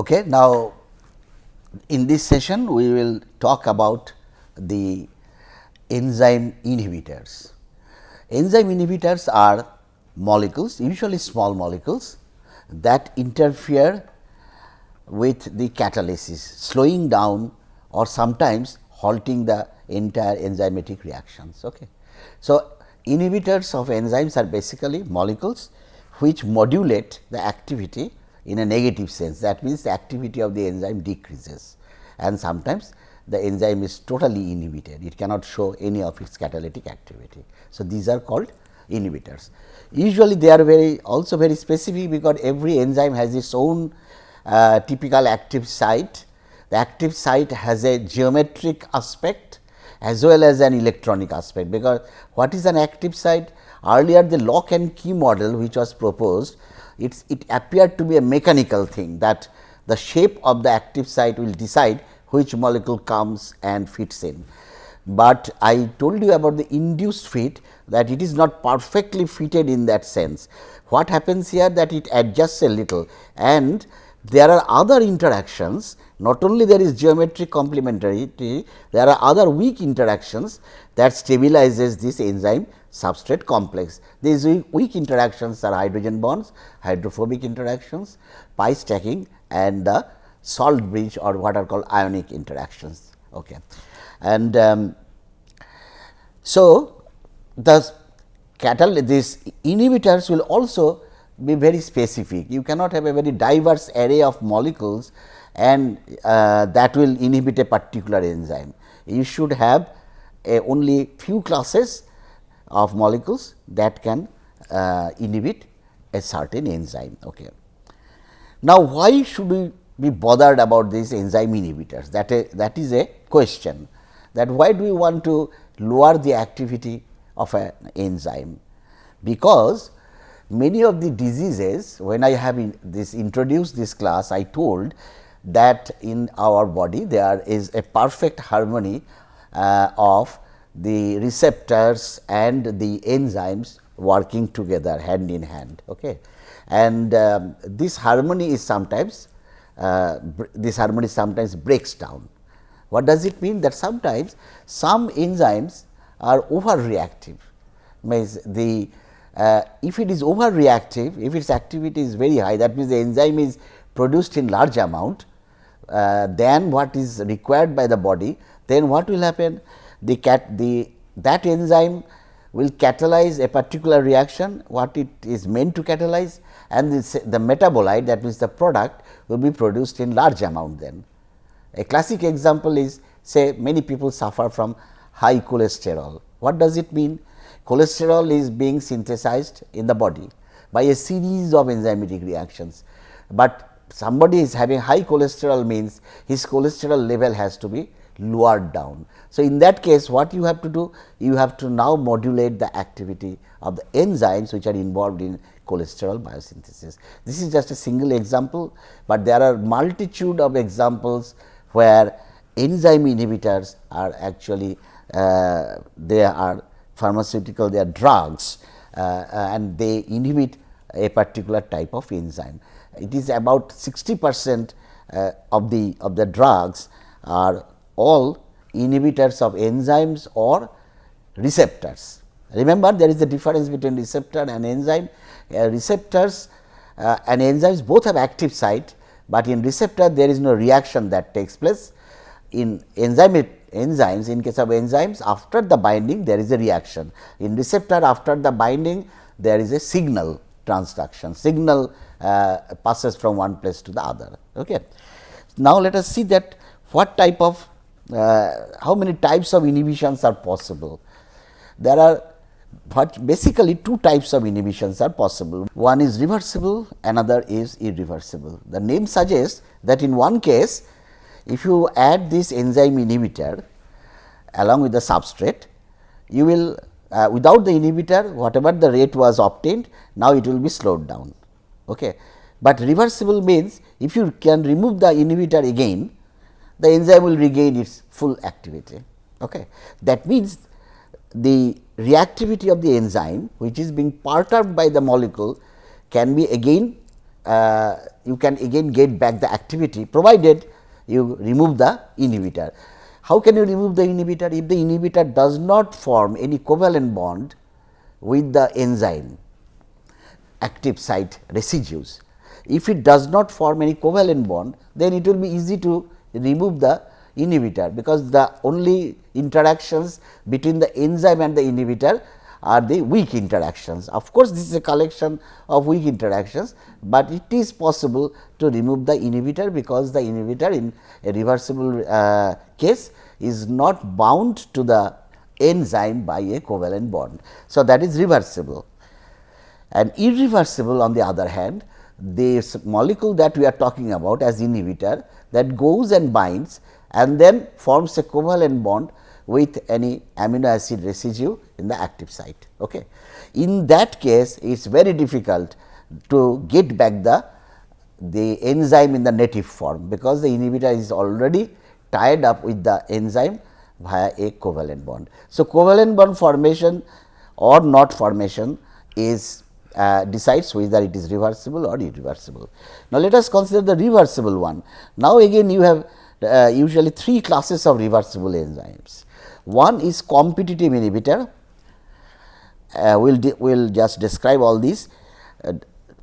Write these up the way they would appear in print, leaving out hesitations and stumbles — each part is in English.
Okay. Now, in this session we will talk about the enzyme inhibitors. Enzyme inhibitors are molecules, usually small molecules, that interfere with the catalysis, slowing down or sometimes halting the entire enzymatic reactions. Okay. So, inhibitors of enzymes are basically molecules which modulate the activity in a negative sense. That means, the activity of the enzyme decreases and sometimes the enzyme is totally inhibited, it cannot show any of its catalytic activity. So, these are called inhibitors. Usually, they are also very specific, because every enzyme has its own typical active site. The active site has a geometric aspect as well as an electronic aspect, because what is an active site? Earlier the lock and key model which was proposed, it appeared to be a mechanical thing, that the shape of the active site will decide which molecule comes and fits in. But I told you about the induced fit, that it is not perfectly fitted in that sense. What happens here, that it adjusts a little, and there are other interactions. Not only there is geometric complementarity, there are other weak interactions that stabilizes this enzyme substrate complex. These weak interactions are hydrogen bonds, hydrophobic interactions, pi stacking, and the salt bridge or what are called ionic interactions. Okay. And so, these inhibitors will also be very specific. You cannot have a very diverse array of molecules and that will inhibit a particular enzyme. You should have only few classes of molecules that can inhibit a certain enzyme. Okay. Now, why should we be bothered about these enzyme inhibitors? That is a question, that why do we want to lower the activity of an enzyme? Because many of the diseases, when I have introduced this class, I told that in our body there is a perfect harmony of the receptors and the enzymes working together hand in hand. Okay. And this harmony is sometimes breaks down. What does it mean? That sometimes some enzymes are overreactive. Means if it is overreactive, if its activity is very high, that means the enzyme is produced in large amount than what is required by the body, then what will happen? That enzyme will catalyze a particular reaction, what it is meant to catalyze, and the metabolite, that means the product, will be produced in large amount then. A classic example is, say, many people suffer from high cholesterol. What does it mean? Cholesterol is being synthesized in the body by a series of enzymatic reactions, but somebody is having high cholesterol means his cholesterol level has to be lowered down. So, in that case, what you have to do? You have to now modulate the activity of the enzymes which are involved in cholesterol biosynthesis. This is just a single example, but there are multitude of examples where enzyme inhibitors are actually they are pharmaceutical, they are drugs and they inhibit a particular type of enzyme. It is about 60% of the drugs are all inhibitors of enzymes or receptors. Remember, there is a difference between receptor and enzyme. Receptors and enzymes both have active site, but in receptor there is no reaction that takes place. In enzymes, in case of enzymes, after the binding there is a reaction. In receptor, after the binding there is a signal transduction, signal passes from one place to the other. Okay. Now, let us see that what type of how many types of inhibitions are possible. There are basically two types of inhibitions are possible. One is reversible, another is irreversible. The name suggests that in one case, if you add this enzyme inhibitor along with the substrate, you will without the inhibitor, whatever the rate was obtained, now it will be slowed down. Okay. But reversible means if you can remove the inhibitor again, the enzyme will regain its full activity. Okay. That means the reactivity of the enzyme which is being perturbed by the molecule can be again you can again get back the activity, provided you remove the inhibitor. How can you remove the inhibitor? If the inhibitor does not form any covalent bond with the enzyme active site residues. If it does not form any covalent bond, then it will be easy to remove the inhibitor, because the only interactions between the enzyme and the inhibitor are the weak interactions. Of course, this is a collection of weak interactions, but it is possible to remove the inhibitor, because the inhibitor in a reversible case is not bound to the enzyme by a covalent bond. So, that is reversible. And irreversible, on the other hand, this molecule that we are talking about as inhibitor, that goes and binds and then forms a covalent bond with any amino acid residue in the active site. Okay. In that case, it is very difficult to get back the enzyme in the native form, because the inhibitor is already tied up with the enzyme via a covalent bond. So, covalent bond formation or not formation is decides whether it is reversible or irreversible. Now, let us consider the reversible one. Now, again you have usually three classes of reversible enzymes. One is competitive inhibitor. We will just describe all these: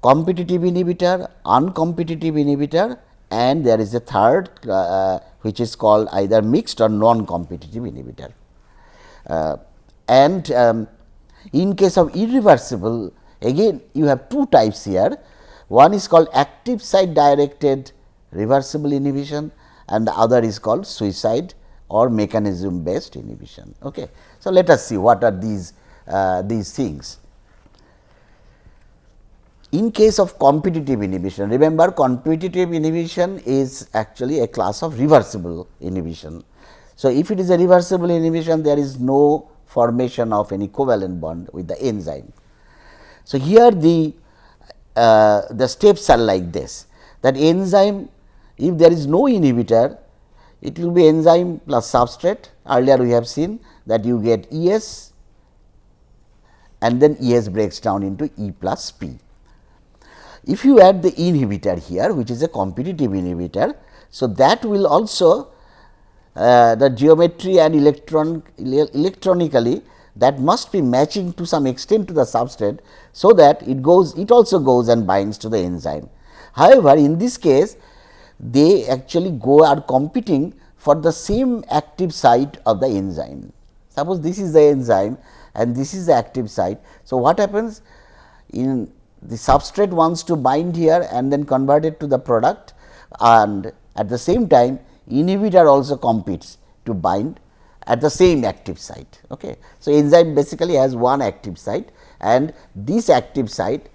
competitive inhibitor, uncompetitive inhibitor, and there is a third which is called either mixed or non-competitive inhibitor. In case of irreversible, again you have two types here. One is called active site directed reversible inhibition, and the other is called suicide or mechanism based inhibition. Okay. So, let us see what are these things. In case of competitive inhibition, remember, competitive inhibition is actually a class of reversible inhibition. So, if it is a reversible inhibition, there is no formation of any covalent bond with the enzyme. So, here the steps are like this, that enzyme, if there is no inhibitor, it will be enzyme plus substrate. Earlier we have seen that you get ES, and then ES breaks down into E plus P. If you add the inhibitor here, which is a competitive inhibitor, so that will also the geometry and electronically that must be matching to some extent to the substrate, so that it also goes and binds to the enzyme. However, in this case they actually are competing for the same active site of the enzyme. Suppose this is the enzyme and this is the active site. So, what happens? In the substrate wants to bind here and then convert it to the product, and at the same time inhibitor also competes to bind at the same active site. Okay. So, enzyme basically has one active site, and this active site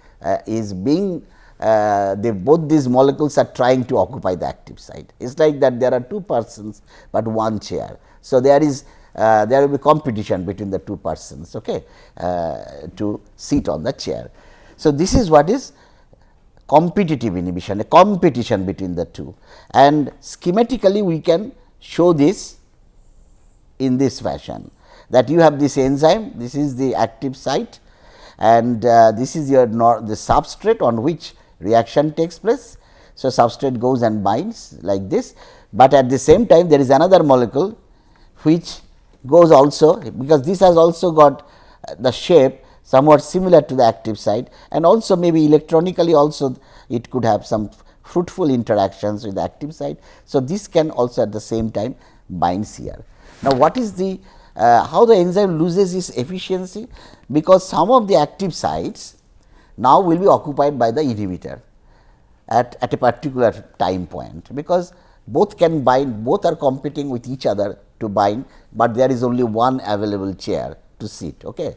is being both these molecules are trying to occupy the active site. It is like that there are two persons, but one chair. So, there will be competition between the two persons, okay, to sit on the chair. So, this is what is competitive inhibition, a competition between the two, and schematically we can show this in this fashion, that you have this enzyme, this is the active site, and this is the substrate on which reaction takes place. So, substrate goes and binds like this, but at the same time there is another molecule which goes also, because this has also got the shape somewhat similar to the active site, and also maybe electronically also it could have some fruitful interactions with the active site. So, this can also at the same time binds here. Now, what is the how the enzyme loses its efficiency? Because some of the active sites now will be occupied by the inhibitor at a particular time point, because both can bind, both are competing with each other to bind, but there is only one available chair to sit. Okay.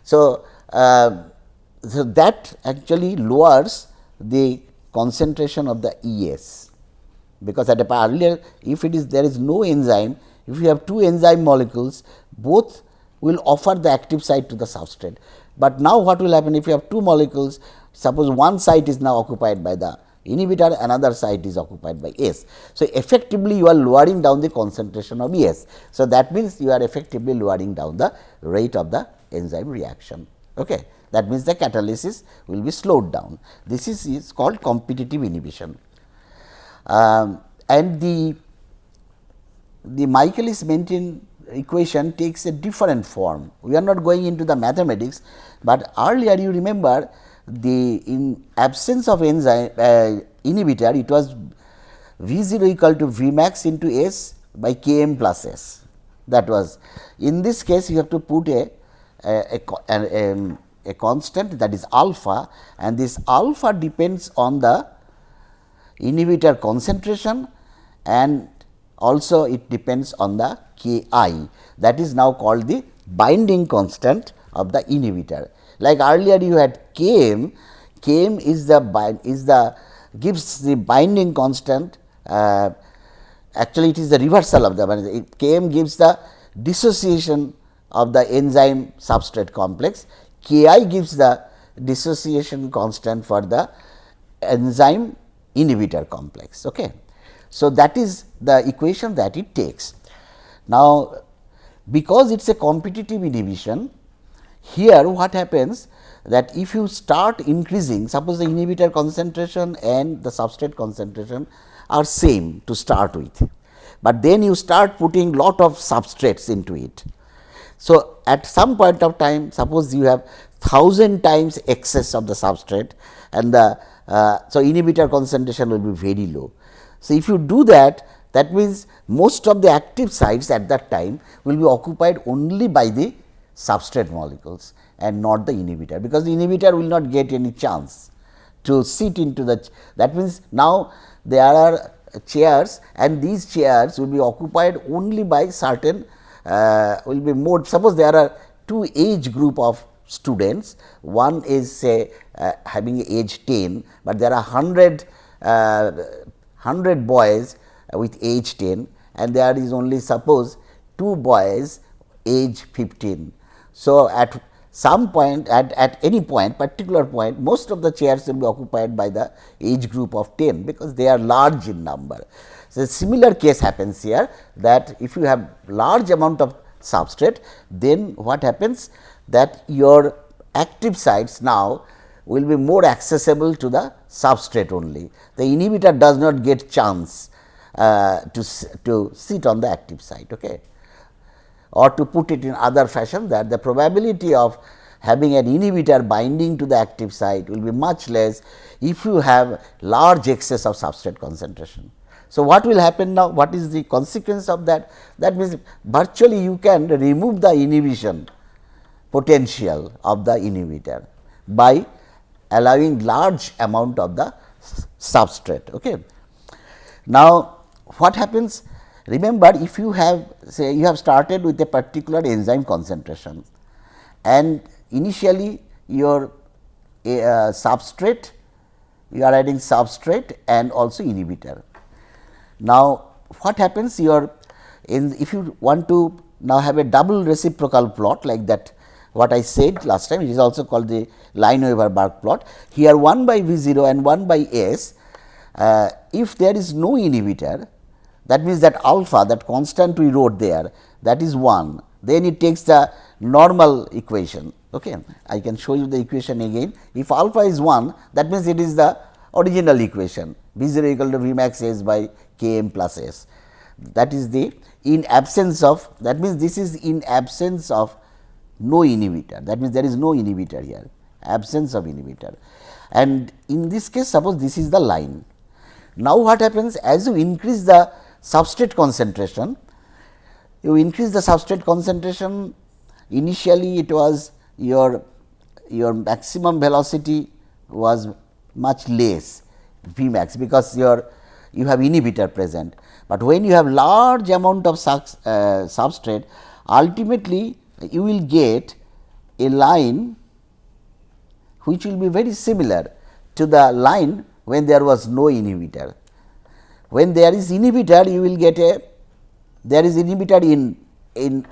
So, so that actually lowers the concentration of the ES, because at a earlier, if it is there is no enzyme, if you have two enzyme molecules, both will offer the active site to the substrate. But now what will happen if you have two molecules, suppose one site is now occupied by the inhibitor, another site is occupied by S. So, effectively you are lowering down the concentration of ES. So, that means you are effectively lowering down the rate of the enzyme reaction. Okay. that means the catalysis will be slowed down. This is called competitive inhibition. And the Michaelis-Menten equation takes a different form. We are not going into the mathematics, but earlier you remember in absence of enzyme inhibitor, it was V 0 equal to V max into S by K m plus S. That was, in this case you have to put a constant, that is alpha, and this alpha depends on the inhibitor concentration and also it depends on the Ki, that is now called the binding constant of the inhibitor. Like earlier you had Km, Km gives the binding constant, actually it is the reversal of the binding. Km gives the dissociation of the enzyme substrate complex, Ki gives the dissociation constant for the enzyme inhibitor complex. Okay. So, that is the equation that it takes. Now, because it is a competitive inhibition, here what happens that if you start increasing, suppose the inhibitor concentration and the substrate concentration are same to start with, but then you start putting lot of substrates into it. So, at some point of time, suppose you have 1000 times excess of the substrate and the so inhibitor concentration will be very low. So, if you do that, that means most of the active sites at that time will be occupied only by the substrate molecules and not the inhibitor, because the inhibitor will not get any chance to sit into the. That means, now there are chairs and these chairs will be occupied only by certain will be more. Suppose there are two age group of students, one is say having age 10, but there are 100 boys with age 10 and there is only suppose 2 boys age 15. So, at some point at any point particular point, most of the chairs will be occupied by the age group of 10, because they are large in number. So, a similar case happens here, that if you have large amount of substrate, then what happens that your active sites now will be more accessible to the substrate only. The inhibitor does not get chance to sit on the active site. Okay. Or to put it in other fashion, that the probability of having an inhibitor binding to the active site will be much less if you have large excess of substrate concentration. So, what will happen now? What is the consequence of that? That means, virtually you can remove the inhibition potential of the inhibitor by allowing large amount of the substrate. Okay. Now, what happens? Remember, if you have, say you have started with a particular enzyme concentration and initially your substrate, you are adding substrate and also inhibitor. Now, what happens if you want to now have a double reciprocal plot like that, what I said last time, it is also called the Lineweaver-Burk plot. Here 1 by V 0 and 1 by S, if there is no inhibitor, that means that alpha, that constant we wrote there, that is 1, then it takes the normal equation. Okay. I can show you the equation again. If alpha is 1, that means it is the original equation, V 0 equal to V max S by K m plus S. That is the in absence of, that means this is in absence of no inhibitor, that means there is no inhibitor here, absence of inhibitor. And in this case, suppose this is the line. Now, what happens, as you increase the substrate concentration, initially it was your maximum velocity was much less V max, because you have inhibitor present, but when you have large amount of substrate, ultimately you will get a line which will be very similar to the line when there was no inhibitor. When there is inhibitor, you will get there is inhibitor in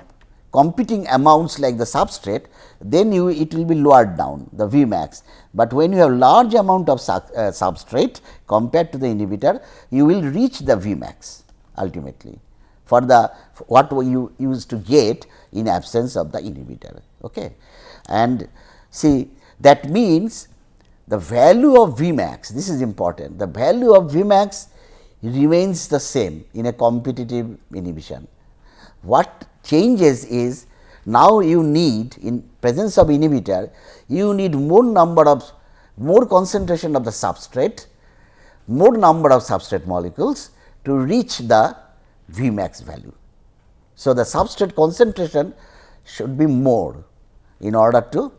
competing amounts like the substrate, then it will be lowered down the V max, but when you have large amount of substrate compared to the inhibitor, you will reach the V max ultimately for the what you used to get in absence of the inhibitor. Okay. And see, That means the value of Vmax, this is important, the value of Vmax remains the same in a competitive inhibition. What changes is, now you need, in presence of inhibitor, you need more concentration of the substrate, more number of substrate molecules to reach the Vmax value. So, the substrate concentration should be more in order to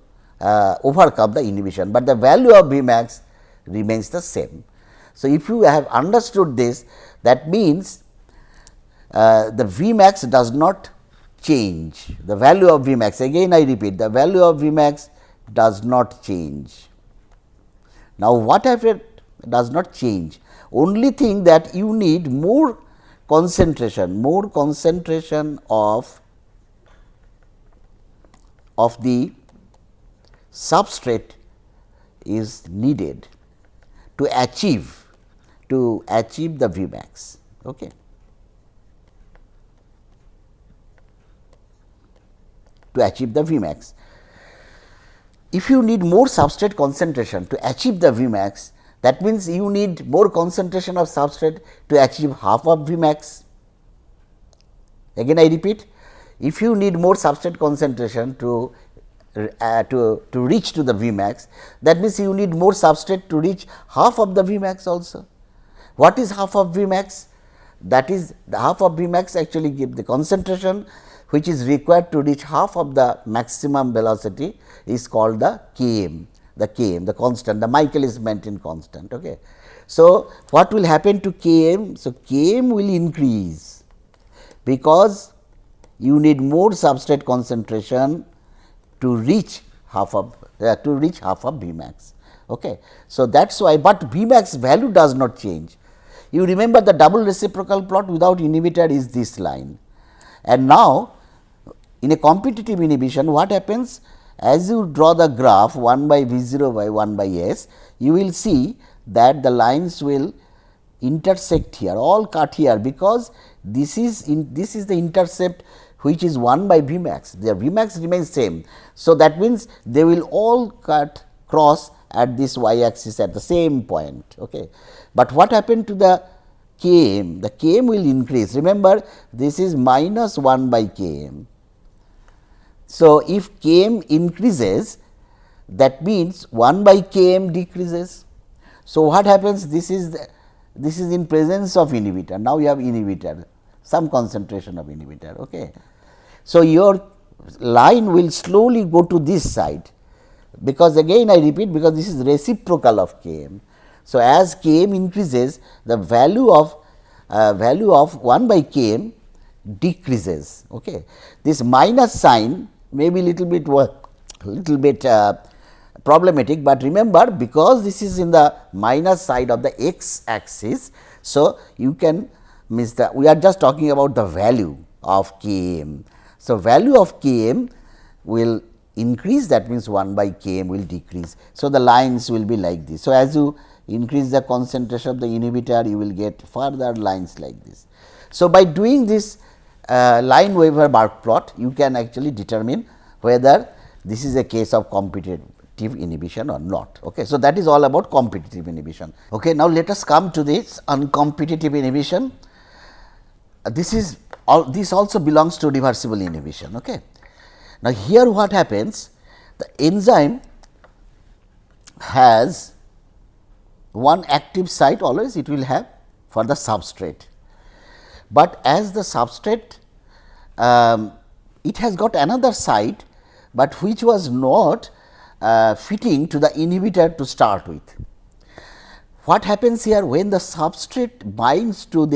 overcome the inhibition, but the value of Vmax remains the same. So, if you have understood this, that means the Vmax does not change, the value of Vmax, again I repeat, the value of Vmax does not change. Now, what if it does not change? Only thing that you need more concentration of the substrate is needed to achieve the Vmax. Okay. To achieve the Vmax. If you need more substrate concentration to achieve the Vmax, that means you need more concentration of substrate to achieve half of Vmax. Again I repeat, if you need more substrate concentration to reach to the Vmax, that means you need more substrate to reach half of the Vmax also. What is half of Vmax? That is, the half of Vmax actually give the concentration which is required to reach half of the maximum velocity is called the Km, the constant, the Michaelis-Menten constant. Okay. So, what will happen to Km? So, Km will increase because you need more substrate concentration to reach half of Vmax. Okay. So, that is why, but Vmax value does not change. You remember the double reciprocal plot without inhibitor is this line, and now in a competitive inhibition what happens, as you draw the graph 1 by V 0 by 1 by S, you will see that the lines will intersect here, all cut here, because this is the intercept which is 1 by Vmax, their Vmax remains same. So, that means they will all cross at this y axis at the same point. Okay. But what happened to the Km? The Km will increase, remember this is minus 1 by Km. So, if Km increases, that means 1 by Km decreases. So, what happens? This is in presence of inhibitor. Now, you have inhibitor, some concentration of inhibitor. Okay. So, your line will slowly go to this side, because again I repeat, because this is reciprocal of Km. So, as Km increases, the value of 1 by Km decreases. Okay. This minus sign may be little bit problematic, but remember, because this is in the minus side of the x axis. So, you can miss the, we are just talking about the value of Km. So, value of Km will increase, that means 1 by Km will decrease. So, the lines will be like this. So, as you increase the concentration of the inhibitor, you will get further lines like this. So, by doing this Lineweaver-Burk plot, you can actually determine whether this is a case of competitive inhibition or not. Okay. So, that is all about competitive inhibition. Okay. Now, let us come to this uncompetitive inhibition. This also belongs to reversible inhibition. Okay. Now, here what happens, the enzyme has one active site, always it will have for the substrate, but as the substrate it has got another site, but which was not fitting to the inhibitor to start with. What happens here, when the substrate binds to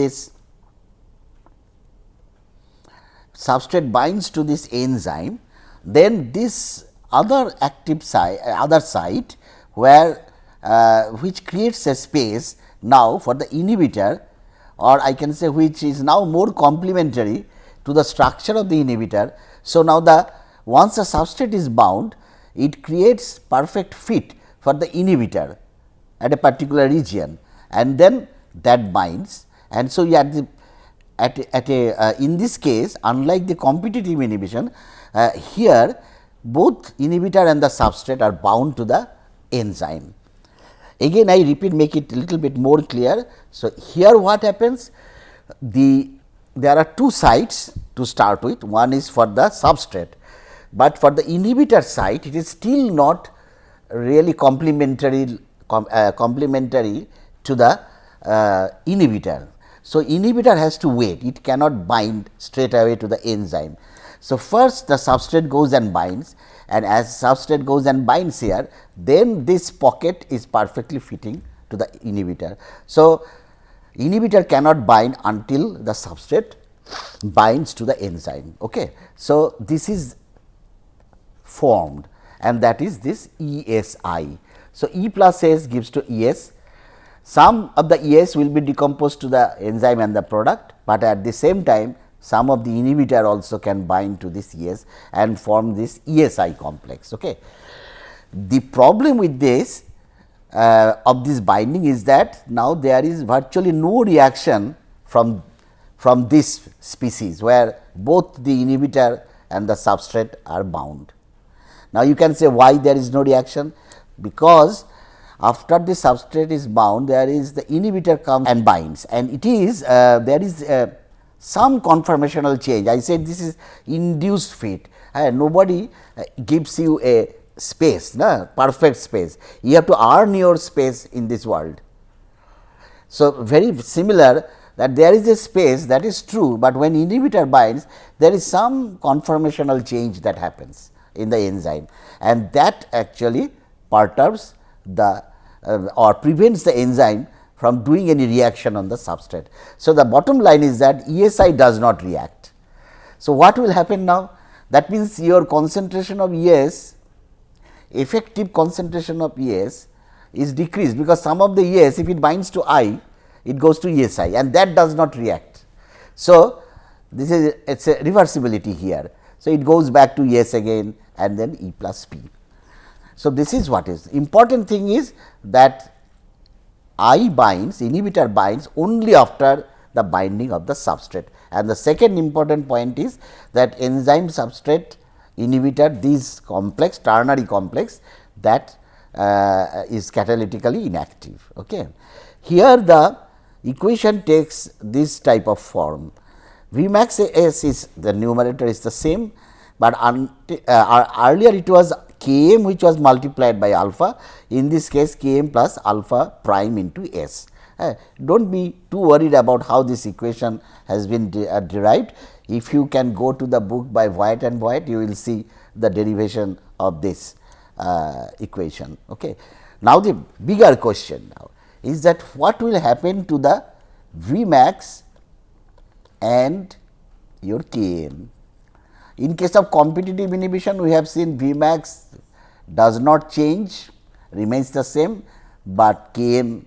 this enzyme, then this other active site where which creates a space now for the inhibitor, or I can say which is now more complementary to the structure of the inhibitor. So, now once the substrate is bound, it creates perfect fit for the inhibitor at a particular region, and then that binds. And so, in this case, unlike the competitive inhibition, here both inhibitor and the substrate are bound to the enzyme. Again I repeat, make it a little bit more clear. So, here what happens, there are two sites to start with, one is for the substrate, but for the inhibitor site it is still not really complementary to the inhibitor. So, inhibitor has to wait, it cannot bind straight away to the enzyme. So, first the substrate goes and binds, and as substrate goes and binds here, then this pocket is perfectly fitting to the inhibitor. So, inhibitor cannot bind until the substrate binds to the enzyme. Okay. So, this is formed and that is this ESI. So, E plus S gives to ES. Some of the ES will be decomposed to the enzyme and the product, but at the same time some of the inhibitor also can bind to this ES and form this ESI complex. Okay. The problem with this of this binding is that now there is virtually no reaction from this species, where both the inhibitor and the substrate are bound. Now, you can say why there is no reaction, because after the substrate is bound, there is the inhibitor comes and binds, and it is there is some conformational change. I said this is induced fit, nobody gives you a space, perfect space, you have to earn your space in this world. So, very similar, that there is a space, that is true, but when inhibitor binds there is some conformational change that happens in the enzyme, and that actually perturbs the or prevents the enzyme from doing any reaction on the substrate. So, the bottom line is that ESI does not react. So, what will happen now? That means, your concentration of ES, effective concentration of ES is decreased, because some of the ES, if it binds to I, it goes to ESI, and that does not react. So, this is it's a reversibility here. So, it goes back to ES again and then E plus P. So, this is what is important thing is that I binds, inhibitor binds only after the binding of the substrate, and the second important point is that enzyme substrate inhibitor, these complex, ternary complex, that is catalytically inactive. Okay. Here the equation takes this type of form. V max S is the numerator is the same, but earlier it was K m which was multiplied by alpha, in this case K m plus alpha prime into S. Do not be too worried about how this equation has been derived. If you can go to the book by White and White, you will see the derivation of this equation. Okay. Now, the bigger question now is that what will happen to the V max and your K m. In case of competitive inhibition, we have seen V max does not change, remains the same, but K m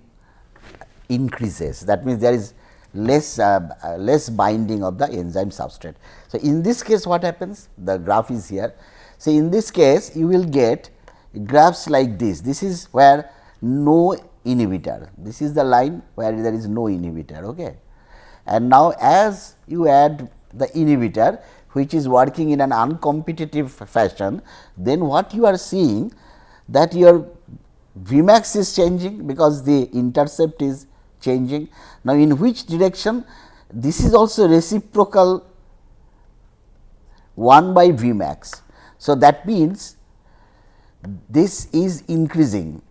increases. That means, there is less binding of the enzyme substrate. So, in this case what happens? The graph is here. So, in this case you will get graphs like this. This is where no inhibitor, this is the line where there is no inhibitor. Okay. And now, as you add the inhibitor, which is working in an uncompetitive fashion, then what you are seeing that your V max is changing, because the intercept is changing. Now, in which direction? This is also reciprocal 1 by V max. So, that means, this is increasing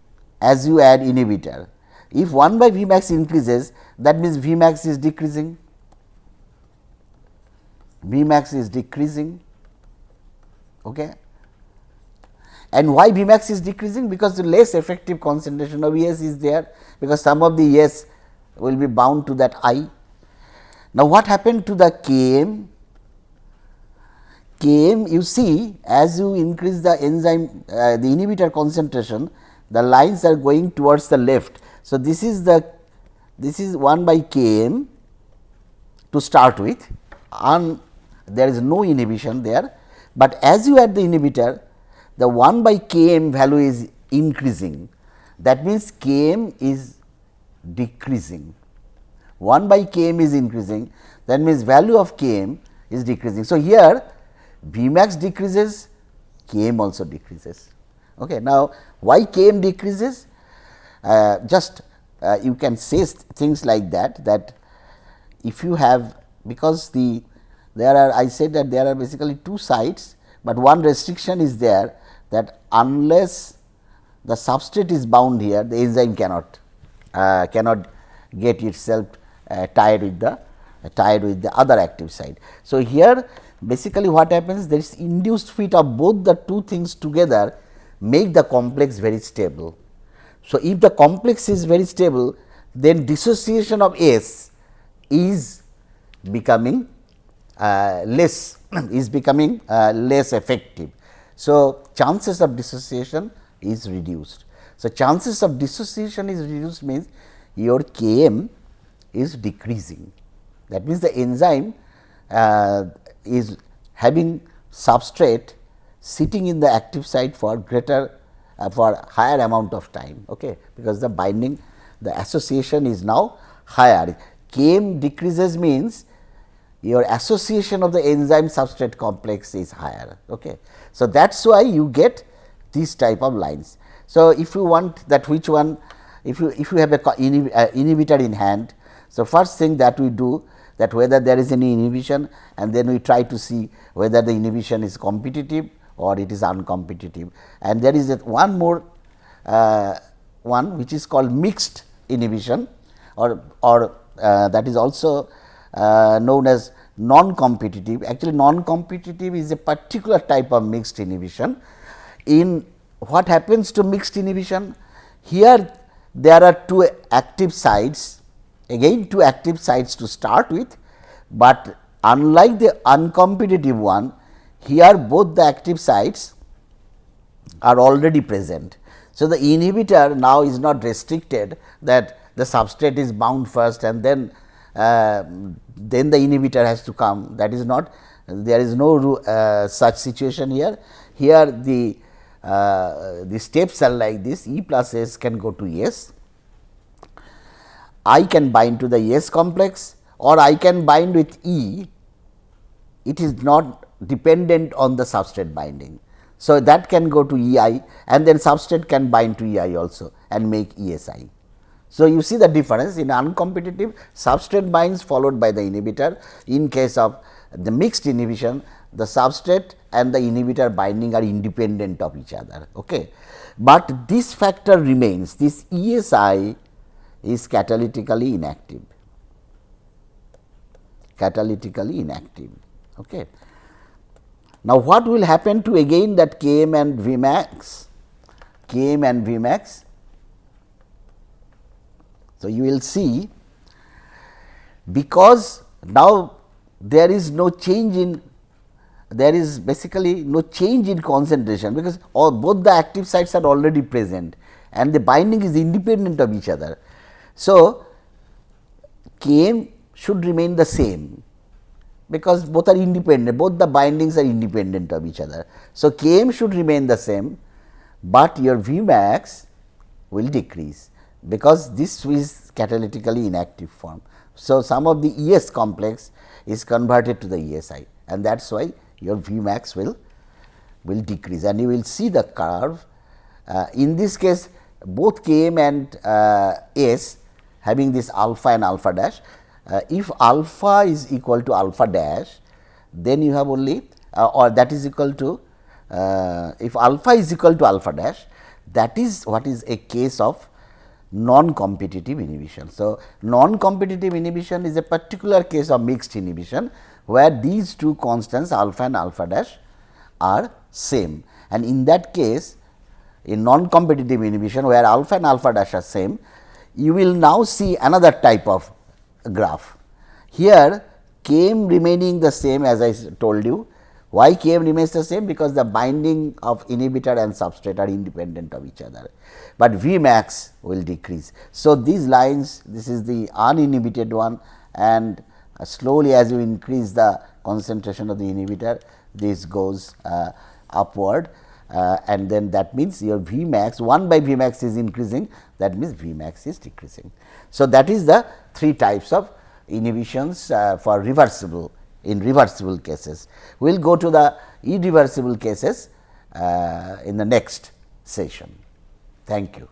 as you add inhibitor. If 1 by V max increases, that means V max is decreasing, V max is decreasing. Okay. And why V max is decreasing? Because the less effective concentration of ES is there, because some of the ES will be bound to that I. Now, what happened to the K m? K m, you see, as you increase the enzyme the inhibitor concentration, the lines are going towards the left. So, this is 1 by K m to start with, and there is no inhibition there, but as you add the inhibitor, the 1 by K m value is increasing. That means, K m is decreasing, 1 by K m is increasing, that means value of K m is decreasing. So, here V max decreases, Km also decreases. Okay. Now, why Km decreases? You can say things like that if you have, because there are, I said that there are basically two sites, but one restriction is there, that unless the substrate is bound here, the enzyme cannot get itself tied with the other active site. So, here basically what happens, there is induced fit of both the two things together make the complex very stable. So, if the complex is very stable, then dissociation of S is becoming less effective. So, chances of dissociation is reduced. So, chances of dissociation is reduced means your Km is decreasing. That means, the enzyme is having substrate sitting in the active site for for higher amount of time, okay, because the binding, the association is now higher. Km decreases means your association of the enzyme substrate complex is higher. Okay. So, that is why you get these type of lines. So, if you want that which one, if you have a inhibitor in hand, so first thing that we do, that whether there is any inhibition, and then we try to see whether the inhibition is competitive or it is uncompetitive. And there is one more one which is called mixed inhibition, or that is also known as non-competitive. Actually, non-competitive is a particular type of mixed inhibition. In what happens to mixed inhibition? Here there are two active sites, again two active sites to start with, but unlike the uncompetitive one, here both the active sites are already present. So, the inhibitor now is not restricted, that the substrate is bound first and then the inhibitor has to come. That is not, there is no such situation here. Here the steps are like this: E plus S can go to S, I can bind to the S complex, or I can bind with E. It is not dependent on the substrate binding. So, that can go to E I, and then substrate can bind to E I also and make ESI. So, you see the difference. In uncompetitive, substrate binds followed by the inhibitor. In case of the mixed inhibition, the substrate and the inhibitor binding are independent of each other. Okay. But this factor remains, this ESI is catalytically inactive. Okay. Now, what will happen to again that Km and Vmax? So, you will see, because now there is no change in, there is basically no change in concentration, because both the active sites are already present and the binding is independent of each other. So, Km should remain the same, because both are independent, both the bindings are independent of each other. So, Km should remain the same, but your Vmax will decrease, because this is catalytically inactive form. So, some of the ES complex is converted to the ESI, and that is why your Vmax will decrease, and you will see the curve. In this case, both Km and S having this alpha and alpha dash. If alpha is equal to alpha dash, then you have only or that is equal to if alpha is equal to alpha dash, that is what is a case of non-competitive inhibition. So, non-competitive inhibition is a particular case of mixed inhibition, where these two constants alpha and alpha dash are same, and in that case, in non-competitive inhibition where alpha and alpha dash are same, you will now see another type of graph. Here Km remaining the same, as I told you. Why Km remains the same? Because the binding of inhibitor and substrate are independent of each other, but Vmax will decrease. So, these lines, this is the uninhibited one, and slowly as you increase the concentration of the inhibitor, this goes upward, and then that means your Vmax 1 by Vmax is increasing, that means Vmax is decreasing. So, that is the three types of inhibitions for reversible, in reversible cases. We will go to the irreversible cases in the next session. Thank you.